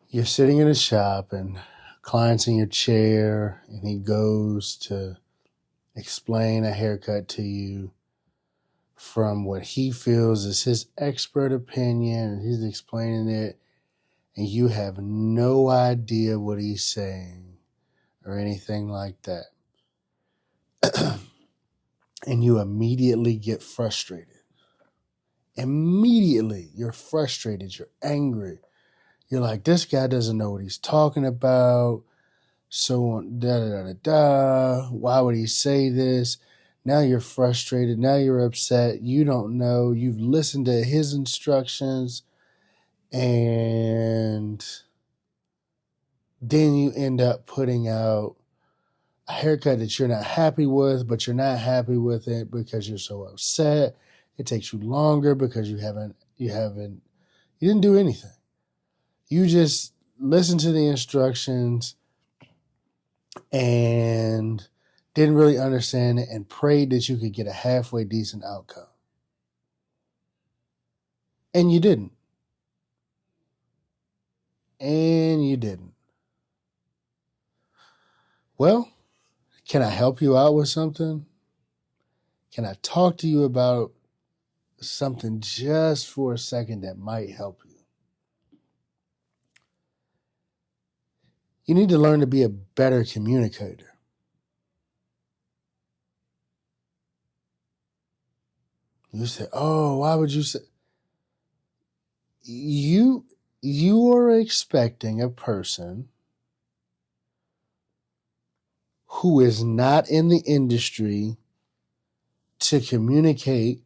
You're sitting in a shop and client's in your chair and he goes to explain a haircut to you from what he feels is his expert opinion, and he's explaining it, and you have no idea what he's saying or anything like that. And you immediately get frustrated. Immediately, you're frustrated, you're angry. You're like, this guy doesn't know what he's talking about. So on, da da da da da. Why would he say this? Now you're frustrated. Now you're upset. You don't know. You've listened to his instructions, and then you end up putting out a haircut that you're not happy with, but you're not happy with it because you're so upset. It takes you longer because you didn't do anything. You just listened to the instructions and didn't really understand it and prayed that you could get a halfway decent outcome. And you didn't. And you didn't. Well, can I help you out with something? Can I talk to you about something just for a second that might help you? You need to learn to be a better communicator. You say, oh, why would you say? You are expecting a person who is not in the industry to communicate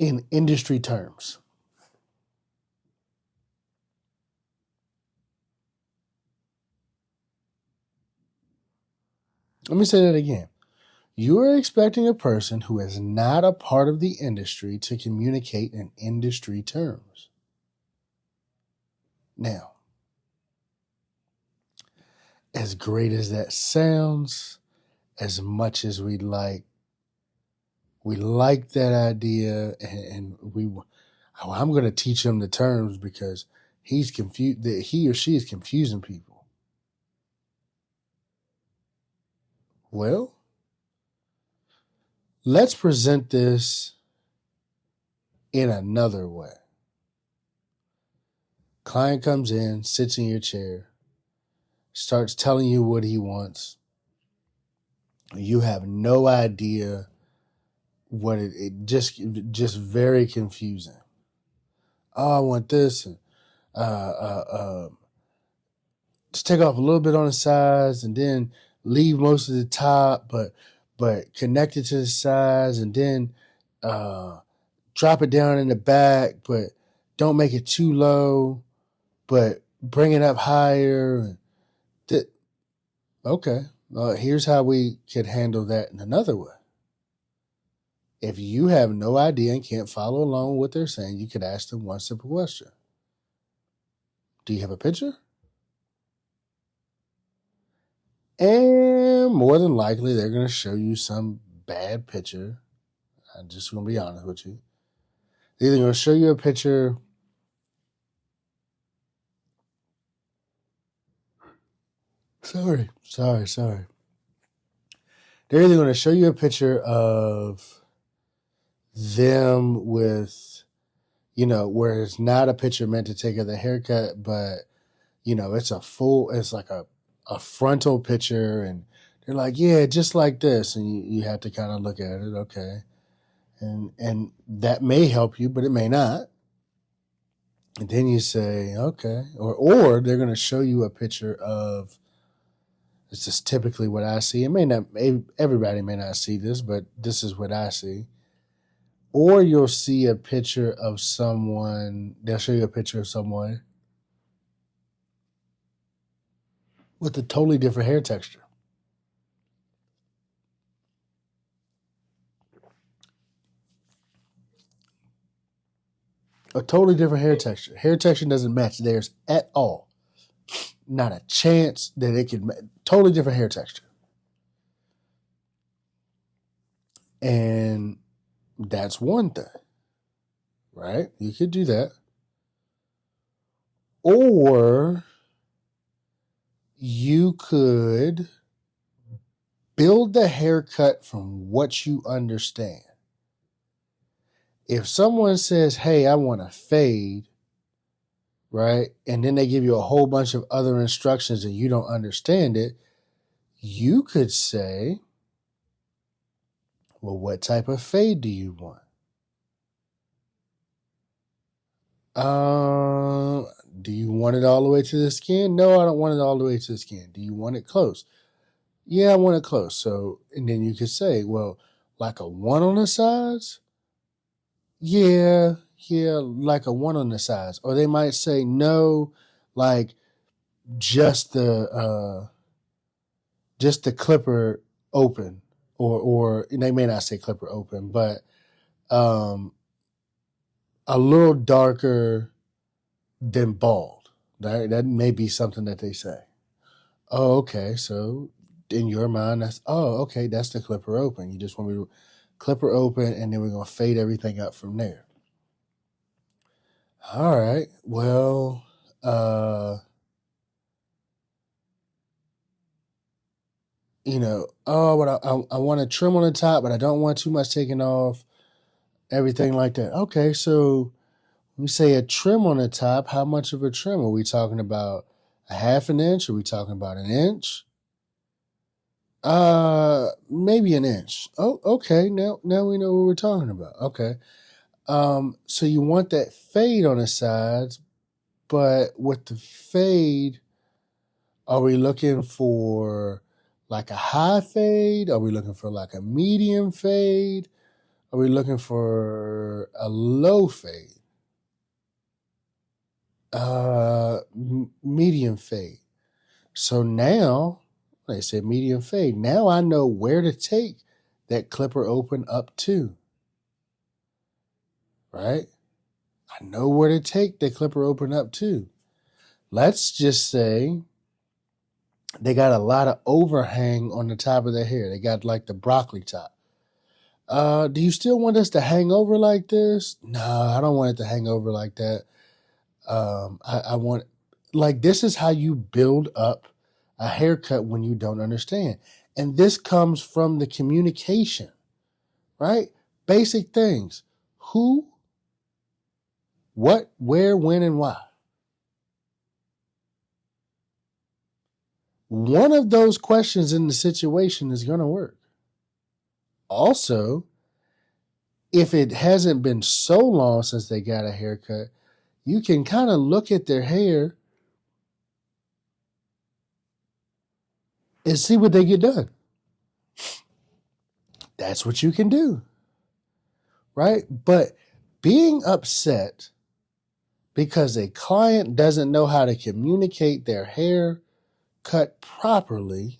in industry terms. Let me say that again. You are expecting a person who is not a part of the industry to communicate in industry terms. Now, as great as that sounds, as much as we like that idea, and I'm going to teach him the terms because he's confused. That he or she is confusing people. Well, let's present this in another way. Client comes in, sits in your chair, starts telling you what he wants. You have no idea what it just very confusing. Oh, I want this, and just take off a little bit on the sides, and then leave most of the top, but connect it to the sides, and then drop it down in the back, but don't make it too low, but bring it up higher. Okay, here's how we could handle that in another way. If you have no idea and can't follow along with what they're saying, you could ask them one simple question. Do you have a picture? And more than likely, they're going to show you some bad picture. I'm just going to be honest with you. They're either going to show you a picture. Sorry. They're either going to show you a picture of them with, where it's not a picture meant to take of the haircut, but, it's like a frontal picture, and they're like, yeah, just like this. And you have to kind of look at it. Okay. And that may help you, but it may not. And then you say, okay, or they're going to show you a picture of, this is typically what I see. It may not, everybody may not see this, but this is what I see. Or you'll see a picture of someone, they'll show you a picture of someone with a totally different hair texture. A totally different hair texture. Hair texture doesn't match theirs at all. Not a chance that it could. Totally different hair texture. And that's one thing, right? You could do that. Or you could build the haircut from what you understand. If someone says, hey, I want a fade, right? And then they give you a whole bunch of other instructions and you don't understand it, you could say, well, what type of fade do you want? Do you want it all the way to the skin? No, I don't want it all the way to the skin. Do you want it close? Yeah, I want it close. So, and then you could say, well, like a one on the sides? Yeah, like a one on the sides. Or they might say, no, like just the clipper open. Or they may not say clipper open, but a little darker than bald. That may be something that they say. Oh, okay. So in your mind, that's the clipper open. You just want me to clipper open, and then we're gonna fade everything up from there. All right. Well, but I want to trim on the top, but I don't want too much taken off. Everything like that. Okay, so we say a trim on the top. How much of a trim are we talking about? A half an inch? Are we talking about an inch? Maybe an inch. Oh, okay. Now we know what we're talking about. Okay. So you want that fade on the sides, but with the fade, are we looking for like a high fade? Are we looking for like a medium fade? Are we looking for a low fade? Medium fade. So now, they said medium fade. Now I know where to take that clipper open up to. Right? I know where to take the clipper open up to. Let's just say they got a lot of overhang on the top of their hair. They got like the broccoli top. Do you still want us to hang over like this? No, I don't want it to hang over like that. I want, like, this is how you build up a haircut when you don't understand. And this comes from the communication, right? Basic things. Who, what, where, when, and why. One of those questions in the situation is going to work. Also, if it hasn't been so long since they got a haircut, you can kind of look at their hair and see what they get done. That's what you can do, right? But being upset because a client doesn't know how to communicate their hair cut properly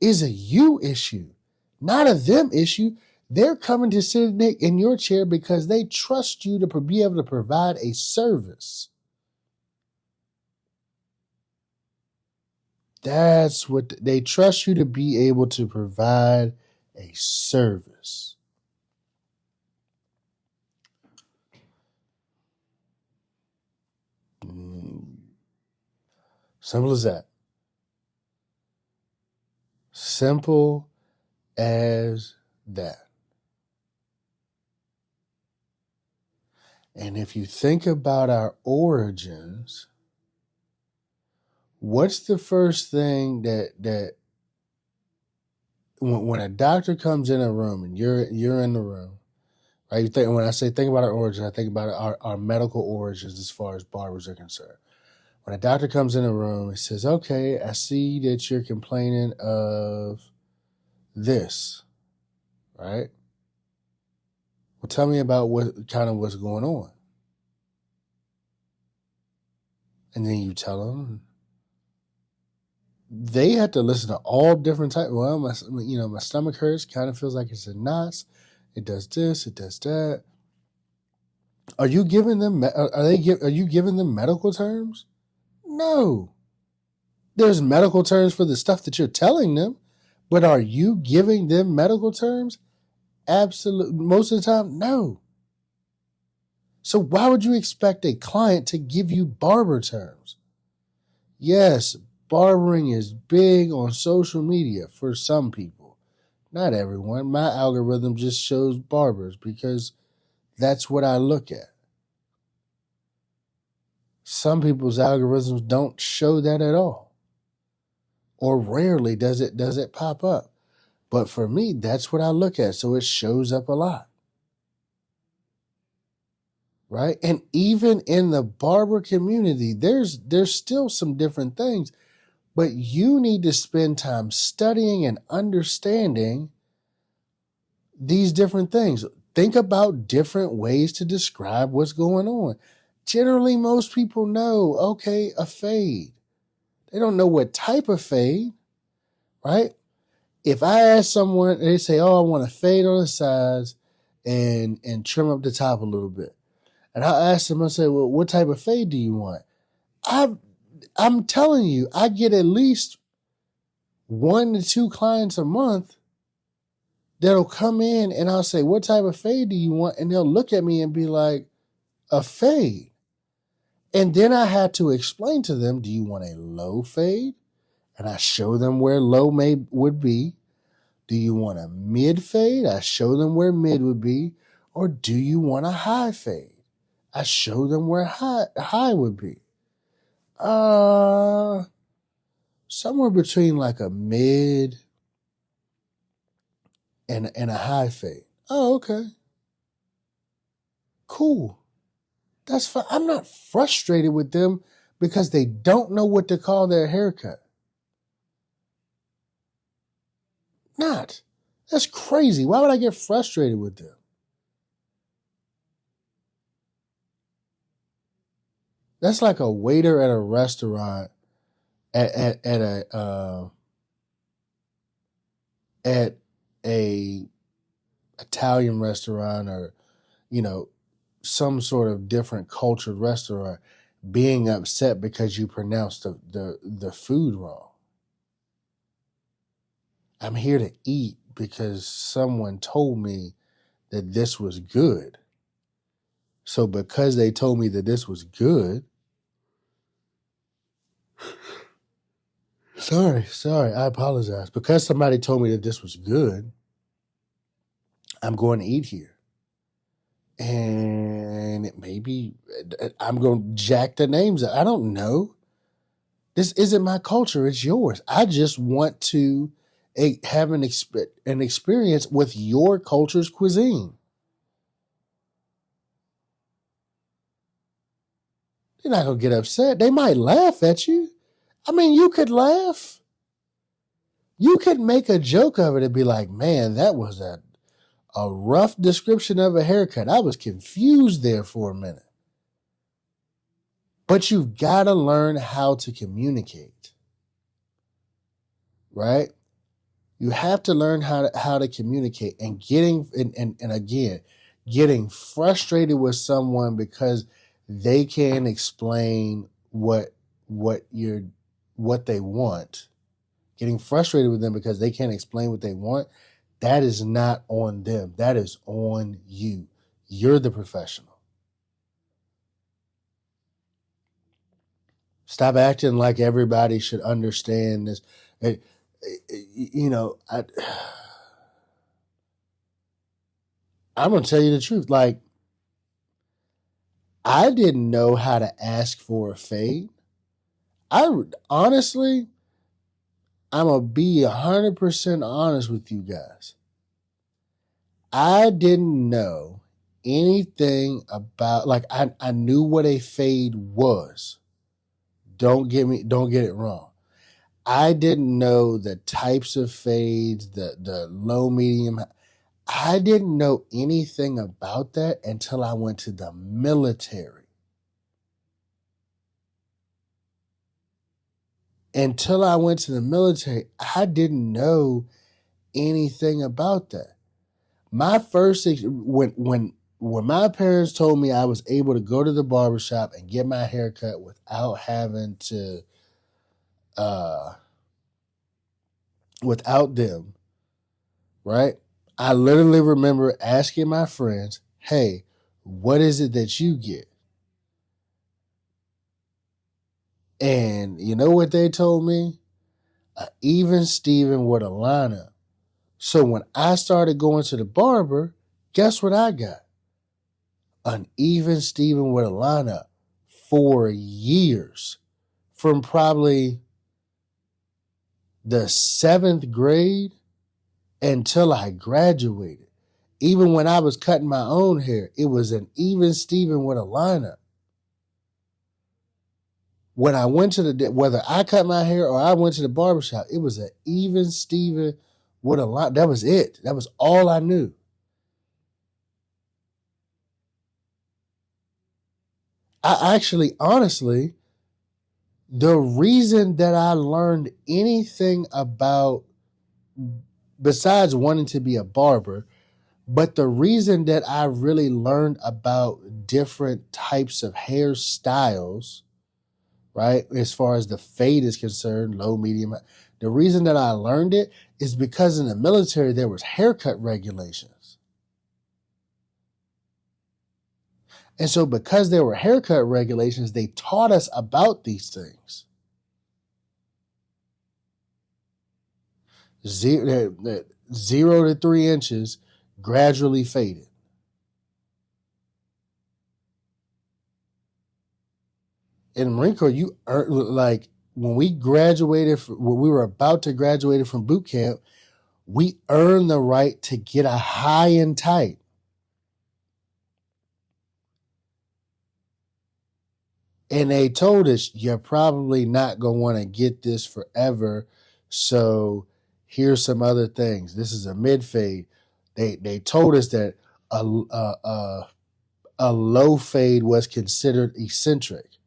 is a you issue, not a them issue. They're coming to sit in your chair because they trust you to be able to provide a service. That's what they trust you to be able to provide a service. Simple as that. Simple as that. And if you think about our origins, what's the first thing that when a doctor comes in a room and you're in the room, right? When I say think about our origins, I think about our medical origins as far as barbers are concerned. When a doctor comes in a room and says, okay, I see that you're complaining of this, right? Well, tell me about what's going on. And then you tell them. They have to listen to all different types. Well, my stomach hurts, kind of feels like it's in knots. It does this, it does that. Are you giving them medical terms? No. There's medical terms for the stuff that you're telling them, but are you giving them medical terms? Absolutely. Most of the time, no. So why would you expect a client to give you barber terms? Yes, barbering is big on social media for some people. Not everyone. My algorithm just shows barbers because that's what I look at. Some people's algorithms don't show that at all. Or rarely does it pop up. But for me, that's what I look at. So it shows up a lot. Right? And even in the barber community, there's still some different things, but you need to spend time studying and understanding these different things. Think about different ways to describe what's going on. Generally, most people know, okay, a fade. They don't know what type of fade, right? If I ask someone, they say, oh, I want to fade on the sides and trim up the top a little bit. And I ask them, I say, well, what type of fade do you want? I'm telling you, I get at least 1 to 2 clients a month that'll come in and I'll say, what type of fade do you want? And they'll look at me and be like, a fade. And then I had to explain to them, do you want a low fade? And I show them where low would be. Do you want a mid fade? I show them where mid would be. Or do you want a high fade? I show them where high would be. Somewhere between like a mid and a high fade. Oh, okay. Cool. That's fine. I'm not frustrated with them because they don't know what to call their haircut. Not. That's crazy. Why would I get frustrated with them? That's like a waiter at a restaurant at a Italian restaurant, or you know, some sort of different cultured restaurant, being upset because you pronounced the food wrong. I'm here to eat because someone told me that this was good. So because they told me that this was good, sorry, I apologize. Because somebody told me that this was good, I'm going to eat here. And maybe I'm going to jack the names up. I don't know. This isn't my culture. It's yours. I just want to have an experience with your culture's cuisine. They're not going to get upset. They might laugh at you. I mean, you could laugh. You could make a joke of it and be like, man, that was a rough description of a haircut. I was confused there for a minute. But you've got to learn how to communicate, right? You have to learn how to communicate, and again, getting frustrated with someone because they can't explain what they want. Getting frustrated with them because they can't explain what they want, that is not on them. That is on you. You're the professional. Stop acting like everybody should understand this. You know, I'm going to tell you the truth. Like, I didn't know how to ask for a fade. Honestly, I'm going to be 100% honest with you guys. I didn't know anything about, like, I knew what a fade was. Don't get it wrong. I didn't know the types of fades, the low, medium. I didn't know anything about that until I went to the military. Until I went to the military, I didn't know anything about that. My first when my parents told me I was able to go to the barbershop and get my hair cut without having to without them, right? I literally remember asking my friends, "Hey, What is it that you get? And you know what they told me? A even Steven with a lineup. So when I started going to the barber, guess what I got? An even Steven with a lineup for years. From probably the 7th grade until I graduated. Even when I was cutting my own hair, it was an even Steven with a lineup. When I went to whether I cut my hair or I went to the barbershop, it was an even Steven with a lineup. That was it. That was all I knew. I actually, honestly, the reason that I learned anything about, besides wanting to be a barber, but the reason that I really learned about different types of hairstyles, right, as far as the fade is concerned, low, medium, the reason that I learned it is because in the military there was haircut regulations. And so because there were haircut regulations, they taught us about these things. Zero to 3 inches, gradually faded. In the Marine Corps, you like when we graduated, when we were about to graduate from boot camp, we earned the right to get a high and tight. And they told us, you're probably not going to want to get this forever. So here's some other things. This is a mid fade. They told us that a low fade was considered eccentric,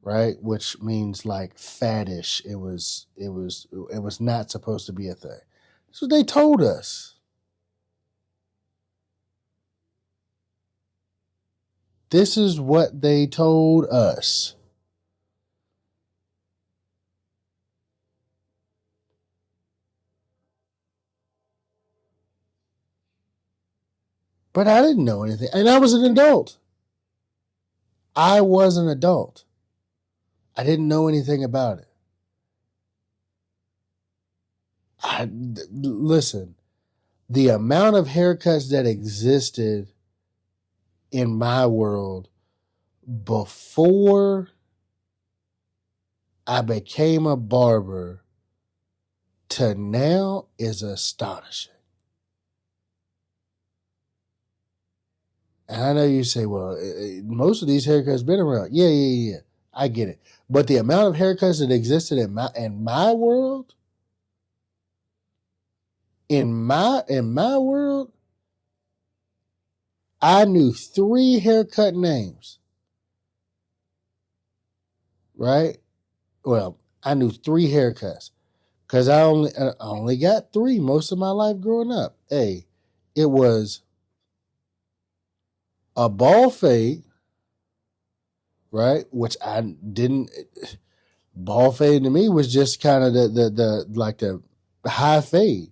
right? Which means like faddish. It was not supposed to be a thing. So they told us. This is what they told us. But I didn't know anything. And I was an adult. I was an adult. I didn't know anything about it. Listen, the amount of haircuts that existed in my world before I became a barber to now is astonishing. And I know you say, well, most of these haircuts been around. Yeah. I get it. But the amount of haircuts that existed in my world, in my world, I knew 3 haircut names. Right? Well, I knew 3 haircuts because I only got 3 most of my life growing up. Hey, it was a ball fade, right? Which I didn't. Ball fade to me was just kind of the like the high fade.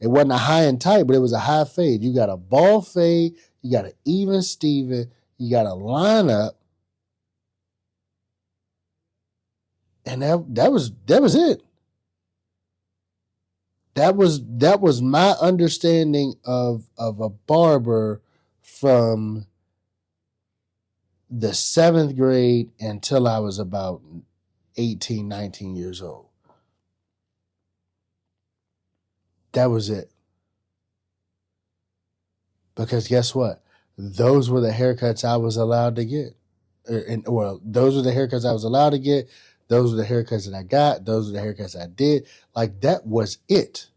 It wasn't a high and tight, but it was a high fade. You got a ball fade, you got an even Steven, you got a lineup, and that was it. That was my understanding of a barber from the 7th grade until I was about 18, 19 years old. That was it. Because guess what? Those were the haircuts I was allowed to get. Well, those were the haircuts I was allowed to get. Those were the haircuts that I got. Those were the haircuts I did. Like, that was it.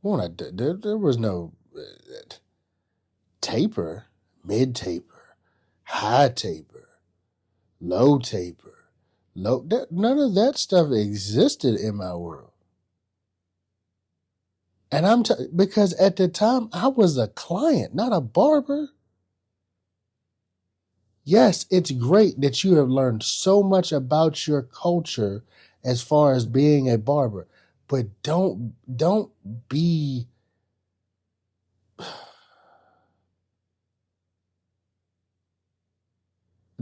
There was no taper, mid taper, high taper, low taper, none of that stuff existed in my world. And because at the time I was a client, not a barber. Yes, it's great that you have learned so much about your culture as far as being a barber. But don't be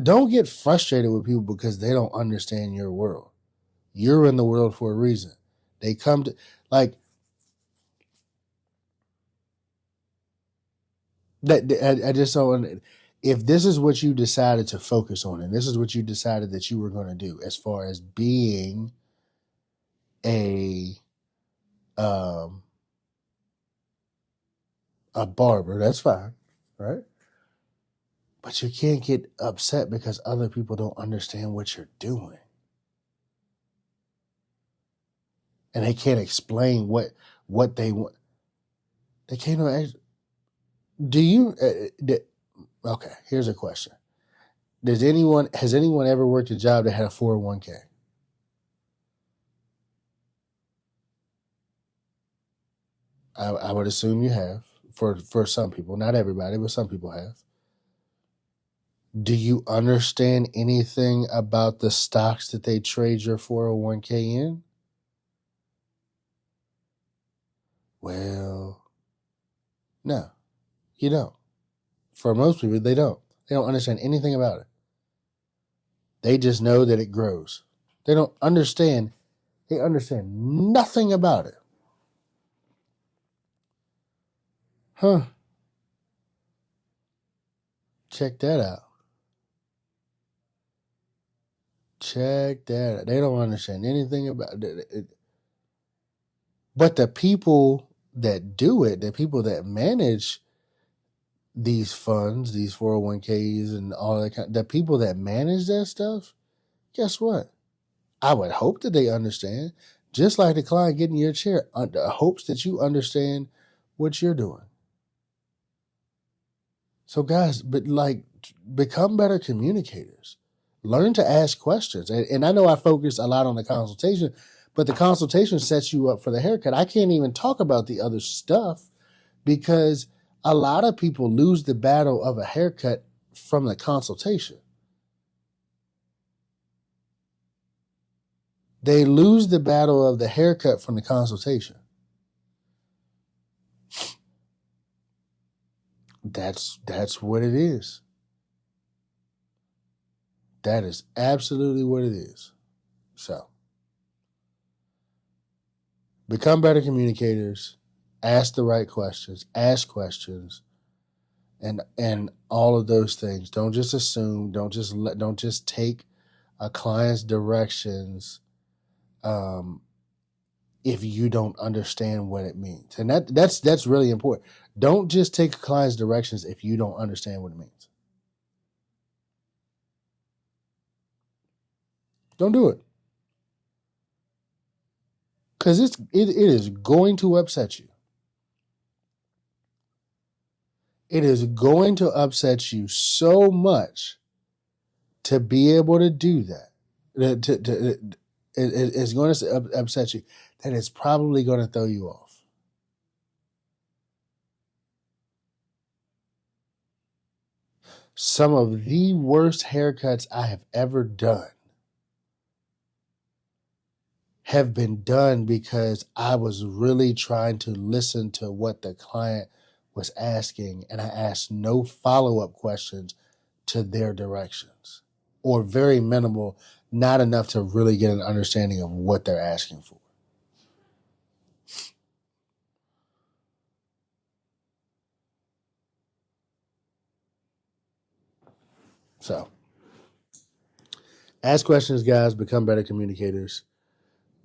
don't get frustrated with people because they don't understand your world. You're in the world for a reason. They come to like that. I just don't. If this is what you decided to focus on, and this is what you decided that you were going to do, as far as being a um, a barber, that's fine, right? But you can't get upset because other people don't understand what you're doing, and they can't explain what they want. They can't. Do you? Okay, here's a question. Has anyone ever worked a job that had a 401k? I would assume you have for some people, not everybody, but some people have. Do you understand anything about the stocks that they trade your 401k in? Well, no, you don't. For most people, they don't. They don't understand anything about it. They just know that it grows. They don't understand. They understand nothing about it. Huh. Check that out. Check that out. They don't understand anything about it. But the people that do it, the people that manage these funds, these 401ks and all that the people that manage that stuff, guess what? I would hope that they understand. Just like the client getting your chair, hopes that you understand what you're doing. So guys, become better communicators. Learn to ask questions. And I know I focus a lot on the consultation, but the consultation sets you up for the haircut. I can't even talk about the other stuff because a lot of people lose the battle of a haircut from the consultation. They lose the battle of the haircut from the consultation. That's what it is. That is absolutely what it is. So, become better communicators, ask the right questions, ask questions, and all of those things. Don't just assume, don't just take a client's directions if you don't understand what it means. And that's really important. Don't just take a client's directions if you don't understand what it means. Don't do it. Because it is going to upset you. It is going to upset you so much to be able to do that. It's going to upset you that it's probably going to throw you off. Some of the worst haircuts I have ever done have been done because I was really trying to listen to what the client was asking, and I asked no follow-up questions to their directions, or very minimal, not enough to really get an understanding of what they're asking for. So, ask questions, guys. Become better communicators.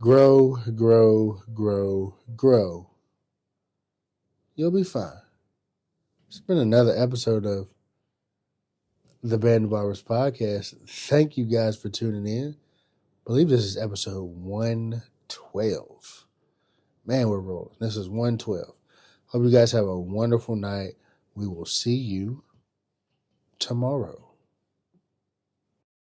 Grow, grow, grow, grow. You'll be fine. It's been another episode of the Band Barbers podcast. Thank you guys for tuning in. I believe this is episode 112. Man, we're rolling. This is 112. Hope you guys have a wonderful night. We will see you tomorrow.